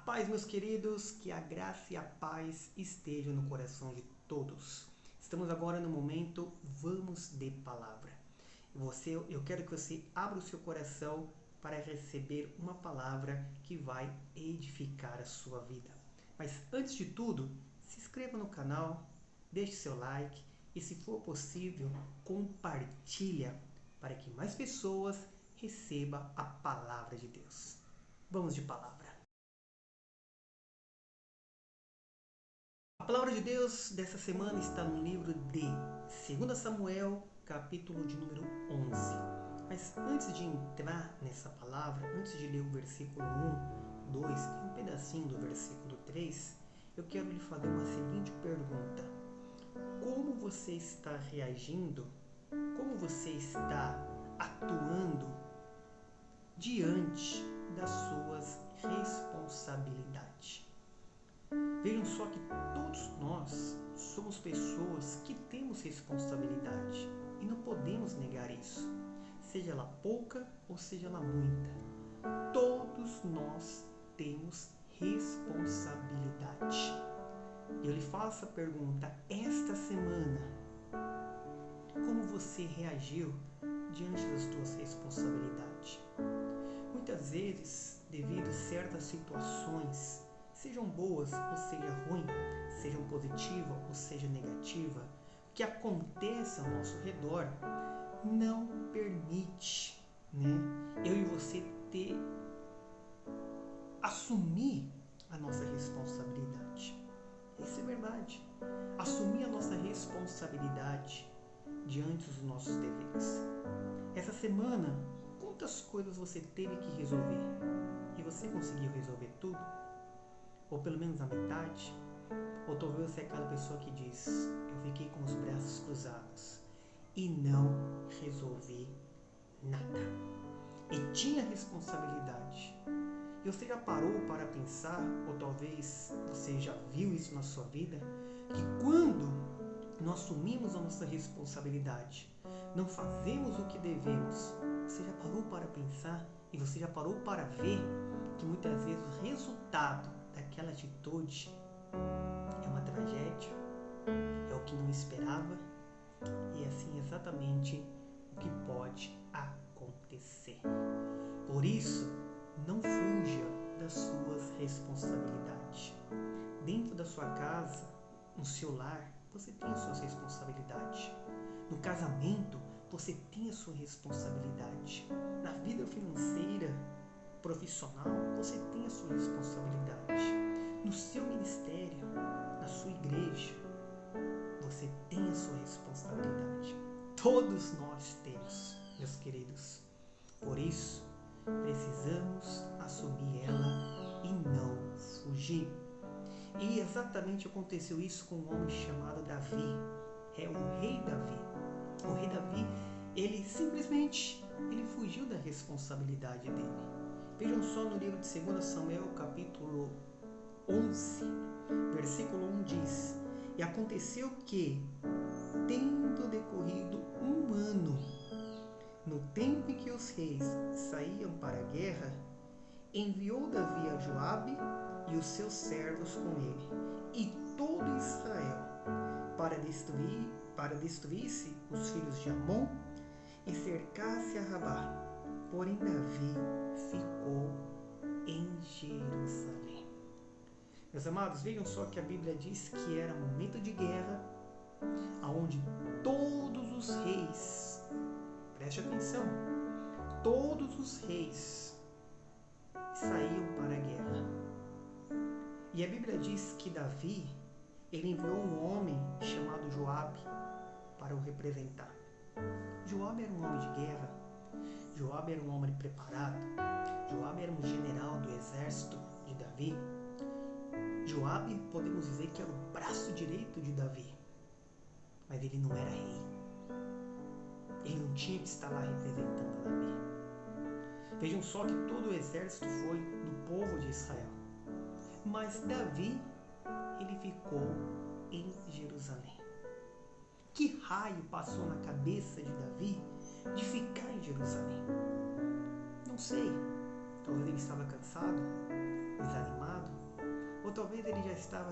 paz, meus queridos, que a graça e a paz estejam no coração de todos. Estamos agora no momento Vamos de Palavra. Eu quero que você abra o seu coração para receber uma palavra que vai edificar a sua vida. Mas antes de tudo, se inscreva no canal, deixe seu like e, se for possível, compartilha para que mais pessoas recebam a palavra de Deus. Vamos de palavra. A palavra de Deus dessa semana está no livro de 2 Samuel, capítulo de número 11. Mas antes de entrar nessa palavra, antes de ler o versículo 1, 2 e um pedacinho do versículo 3, eu quero lhe fazer uma seguinte pergunta. Como você está reagindo? Como você está atuando diante das suas responsabilidades? Vejam só que todos nós somos pessoas que temos responsabilidade e não podemos negar isso, seja ela pouca ou seja ela muita. Todos nós temos responsabilidade. Eu lhe faço a pergunta esta semana: como você reagiu diante das suas responsabilidades? Muitas vezes, devido a certas situações, sejam boas ou seja ruins, sejam positivas ou seja negativas, o que acontece ao nosso redor não permite, eu e você assumir a nossa responsabilidade. Isso é verdade. Assumir a nossa responsabilidade diante dos nossos deveres. Essa semana, quantas coisas você teve que resolver? E você conseguiu resolver tudo? Ou pelo menos a metade? Ou talvez você é aquela pessoa que diz: eu fiquei com os braços cruzados e não resolvi nada. E tinha responsabilidade. E você já parou para pensar, ou talvez você já viu isso na sua vida, que quando nós assumimos a nossa responsabilidade, não fazemos o que devemos, você já parou para pensar e você já parou para ver que muitas vezes o resultado daquela atitude é uma tragédia, é o que não esperava e assim exatamente o que pode acontecer. Por isso, não fuja das suas responsabilidades. Dentro da sua casa, no seu lar, você tem as suas responsabilidades. No casamento, você tem a sua responsabilidade. Na vida financeira, profissional, você tem a sua responsabilidade. No seu ministério, na sua igreja, você tem a sua responsabilidade. Todos nós temos, meus queridos. Por isso, precisamos assumir ela e não fugir. E exatamente aconteceu isso com um homem chamado Davi. É o rei Davi. O rei Davi, ele simplesmente fugiu da responsabilidade dele. Vejam só no livro de 2 Samuel, capítulo 11, versículo 1 diz: E aconteceu que, tendo decorrido um ano, no tempo em que os reis saíam para a guerra, enviou Davi a Joabe e os seus servos com ele, e todo Israel, para destruir-se os filhos de Amon e cercasse a Rabá. Porém Davi ficou em Jerusalém. Meus amados, vejam só que a Bíblia diz que era momento de guerra, onde todos os reis, preste atenção, todos os reis saíam para a guerra. E a Bíblia diz que Davi, ele enviou um homem chamado Joabe para o representar. Joabe era um homem de guerra. Joabe era um homem preparado. Joabe era um general do exército de Davi. Joabe, podemos dizer que era o braço direito de Davi. Mas ele não era rei. Ele não tinha que estar lá representando Davi. Vejam só que todo o exército foi do povo de Israel. Mas Davi, ele ficou em Jerusalém. Que raio passou na cabeça de Davi de ficar em Jerusalém? Não sei. Talvez ele estava cansado, desanimado, talvez ele já estava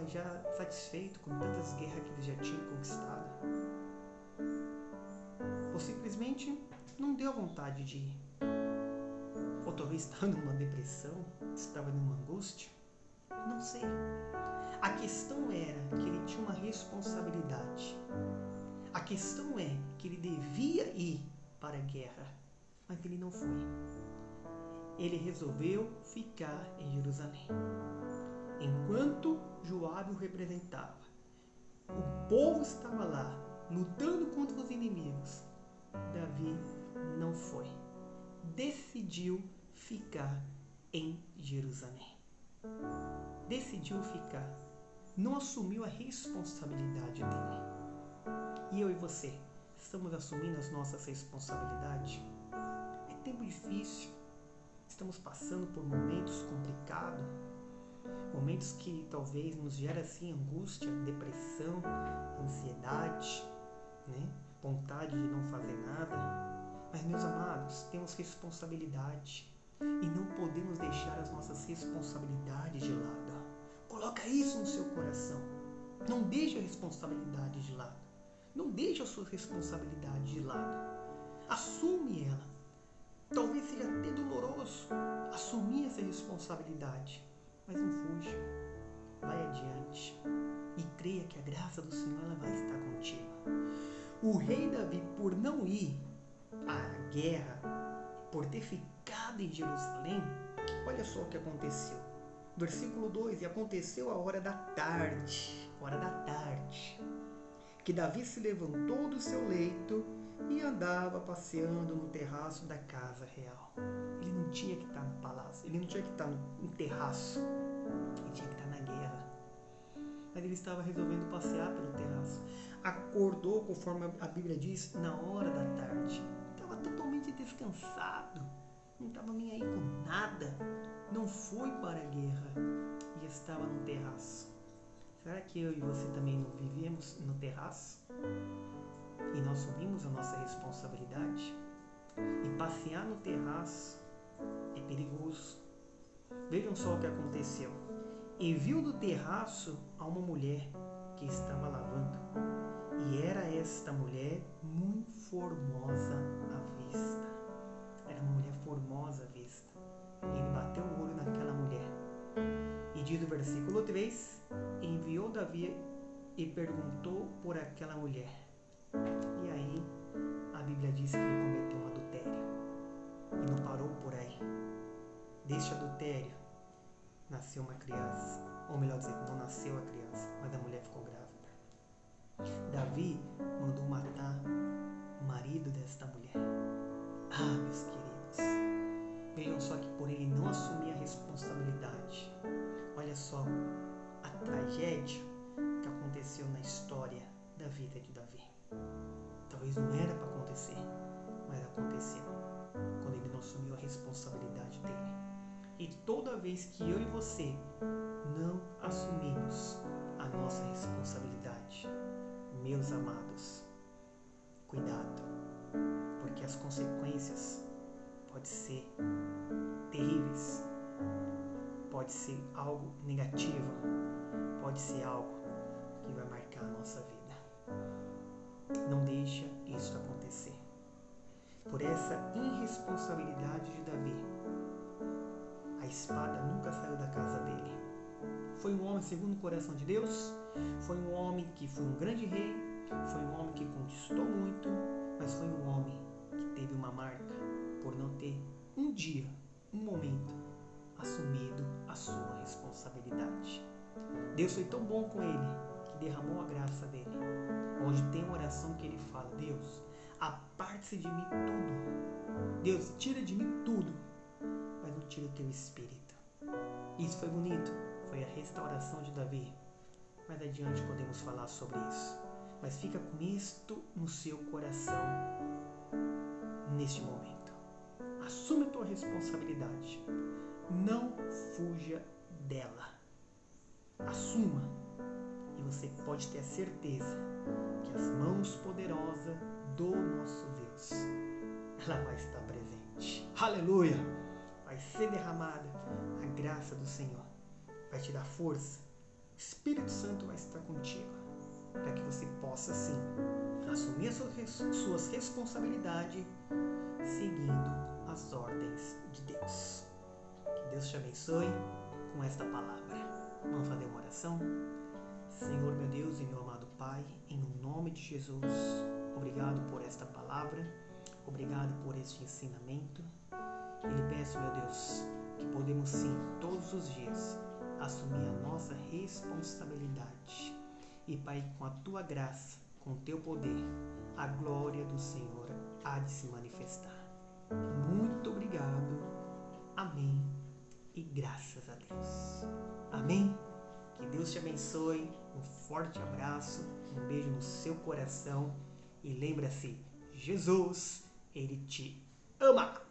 satisfeito com tantas guerras que ele já tinha conquistado. Ou simplesmente não deu vontade de ir. Ou talvez estava numa depressão, estava numa angústia. Não sei. A questão era que ele tinha uma responsabilidade. A questão é que ele devia ir para a guerra, mas ele não foi. Ele resolveu ficar em Jerusalém. Enquanto Joabe o representava, o povo estava lá, lutando contra os inimigos. Davi não foi. Decidiu ficar em Jerusalém. Decidiu ficar. Não assumiu a responsabilidade dele. E eu e você, estamos assumindo as nossas responsabilidades? É tempo difícil. Estamos passando por momentos complicados. Momentos que talvez nos geram assim angústia, depressão, ansiedade, né? Vontade de não fazer nada. Mas, meus amados, temos responsabilidade e não podemos deixar as nossas responsabilidades de lado. Coloca isso no seu coração. Não deixe a responsabilidade de lado. Não deixe a sua responsabilidade de lado. Assume ela. Talvez seja até doloroso assumir essa responsabilidade, mas não fuja. Vai adiante e creia que a graça do Senhor ela vai estar contigo. O rei Davi, por não ir à guerra, por ter ficado em Jerusalém, olha só o que aconteceu. Versículo 2: E aconteceu a hora da tarde, que Davi se levantou do seu leito e andava passeando no terraço da casa real. Ele não tinha que estar no palácio, ele não tinha que estar no terraço, ele tinha que estar na guerra. Mas ele estava resolvendo passear pelo terraço. Acordou, conforme a Bíblia diz, na hora da tarde. Estava totalmente descansado, não estava nem aí com nada, não foi para a guerra e estava no terraço. Será que eu e você também não vivemos no terraço? E nós assumimos a nossa responsabilidade? E passear no terraço é perigoso. Vejam só o que aconteceu. E viu do terraço a uma mulher que estava lavando. E era esta mulher muito formosa à vista. Era uma mulher formosa à vista. E ele bateu o olho naquela mulher. E diz o versículo 3: Enviou Davi e perguntou por aquela mulher. E aí a Bíblia diz que ele cometeu um adultério. E não parou por aí. Deste adultério nasceu uma criança. Ou melhor dizendo, não nasceu a criança, mas a mulher ficou grávida. Davi mandou matar o marido desta mulher. Ah, meus queridos, vejam só que por ele não assumir a responsabilidade, olha só a tragédia que aconteceu na história da vida de Davi. Talvez não era para acontecer, mas aconteceu quando ele não assumiu a responsabilidade dele. E toda vez que eu e você não assumimos a nossa responsabilidade, meus amados, cuidado, porque as consequências podem ser terríveis, pode ser algo negativo, pode ser algo que vai marcar a nossa vida. Não deixa isso acontecer. Por essa irresponsabilidade de Davi, a espada nunca saiu da casa dele. Foi um homem segundo o coração de Deus, foi um homem que foi um grande rei, foi um homem que conquistou muito, mas foi um homem que teve uma marca por não ter um dia, um momento, assumido a sua responsabilidade. Deus foi tão bom com ele que derramou a graça dele. Onde tem uma oração que ele fala: Deus, aparte-se de mim tudo. Deus, tira de mim tudo, mas não tira o teu espírito. Isso foi bonito, foi a restauração de Davi. Mais adiante podemos falar sobre isso. Mas fica com isto no seu coração neste momento. Assume a tua responsabilidade. Não fuja dela. Assuma. E você pode ter a certeza que as mãos poderosas do nosso Deus, ela vai estar presente. Aleluia! Vai ser derramada a graça do Senhor. Vai te dar força, Espírito Santo vai estar contigo, para que você possa, sim, assumir as suas responsabilidades seguindo as ordens de Deus. Que Deus te abençoe com esta palavra. Vamos fazer uma oração? Senhor, meu Deus e meu amado Pai, em nome de Jesus, obrigado por esta palavra, obrigado por este ensinamento. E lhe peço, meu Deus, que podemos sim, todos os dias, assumir a nossa responsabilidade. E Pai, com a Tua graça, com o Teu poder, a glória do Senhor há de se manifestar. Muito obrigado. Amém. E graças a Deus. Amém. Que Deus te abençoe. Um forte abraço, um beijo no seu coração. E lembra-se, Jesus, Ele te ama.